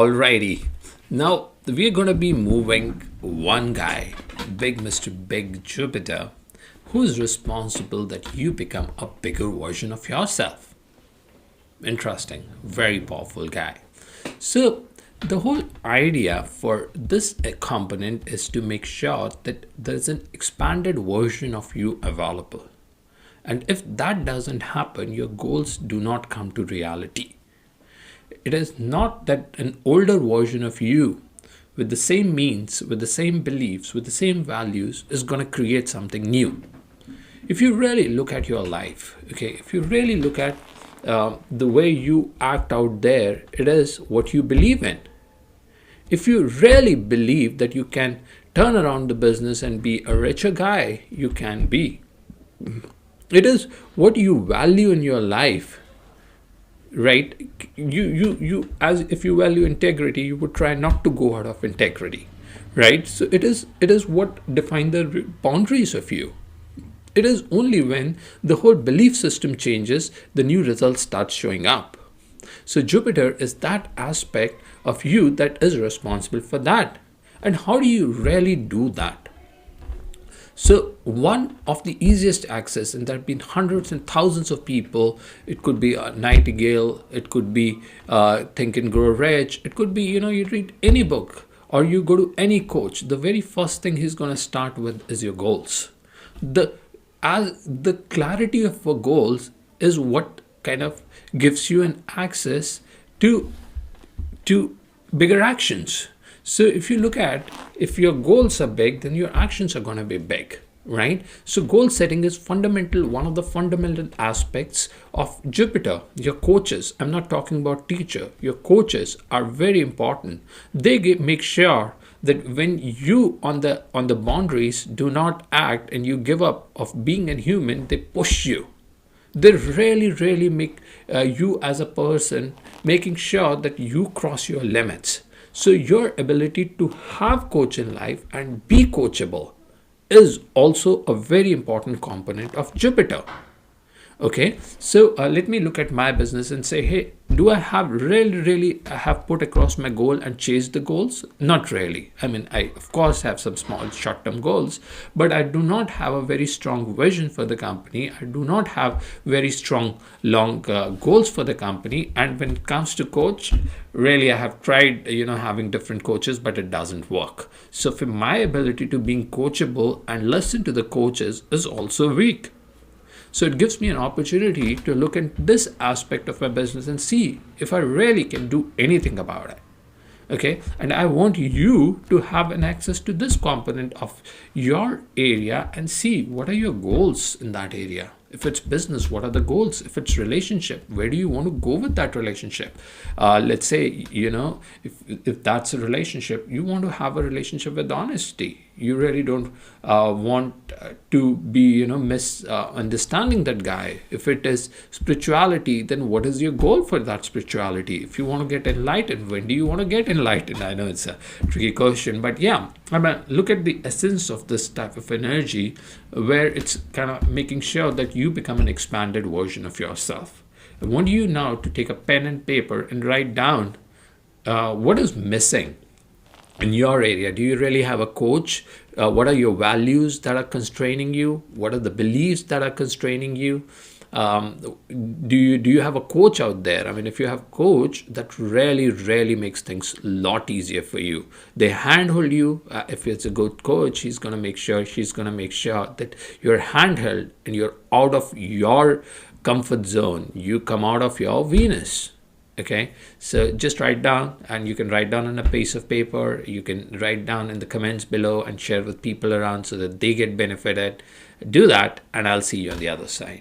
Alrighty. Now we're going to be moving one guy, big Mr. Big Jupiter, who is responsible that you become a bigger version of yourself. Interesting, very powerful guy. So the whole idea for this component is to make sure that there's an expanded version of you available. And if that doesn't happen, your goals do not come to reality. It is not that an older version of you with the same means, with the same beliefs, with the same values is going to create something new. If you really look at your life, okay, if you really look at the way you act out there, it is what you believe in. If you really believe that you can turn around the business and be a richer guy, you can be. It is what you value in your life, right? You as if you value integrity, you would try not to go out of integrity, right? So it is what defines the boundaries of you. It is only when the whole belief system changes, the new results start showing up. So Jupiter is that aspect of you that is responsible for that. And how do you really do that? So one of the easiest access, and there have been hundreds and thousands of people, it could be a Nightingale, it could be Think and Grow Rich, it could be, you read any book or you go to any coach, the very first thing he's going to start with is your goals. The clarity of your goals is what kind of gives you an access to bigger actions. So if you look at, if your goals are big, then your actions are going to be big, right? So goal setting is fundamental, one of the fundamental aspects of Jupiter. Your coaches, I'm not talking about teacher, your coaches are very important. They make sure that when you on the boundaries do not act and you give up of being a human, they push you. They really make you as a person, making sure that you cross your limits. So your ability to have coach in life and be coachable is also a very important component of Jupiter. Okay, so let me look at my business and say, hey, do I have really have put across my goal and chased the goals? Not really. I mean, I of course have some small short-term goals, but I do not have a very strong vision for the company. I do not have very strong long goals for the company. And when it comes to coach, really I have tried, having different coaches, but it doesn't work. So for my ability to being coachable and listen to the coaches is also weak. So it gives me an opportunity to look at this aspect of my business and see if I really can do anything about it. Okay, and I want you to have an access to this component of your area and see what are your goals in that area. If it's business, what are the goals? If it's relationship, where do you want to go with that relationship? Let's say, if that's a relationship, you want to have a relationship with honesty. You really don't want to be, misunderstanding that guy. If it is spirituality, then what is your goal for that spirituality? If you want to get enlightened, when do you want to get enlightened? I know it's a tricky question, but yeah, look at the essence of this type of energy, where it's kind of making sure that you become an expanded version of yourself. I want you now to take a pen and paper and write down what is missing in your area. Do you really have a coach? What are your values that are constraining you? What are the beliefs that are constraining you? Do you have a coach out there? I mean, if you have a coach, that really makes things a lot easier for you. They handhold you. If it's a good coach, she's going to make sure that you're handheld and you're out of your comfort zone. You come out of your Venus. Okay, so just write down, and you can write down on a piece of paper. You can write down in the comments below and share with people around so that they get benefited. Do that, and I'll see you on the other side.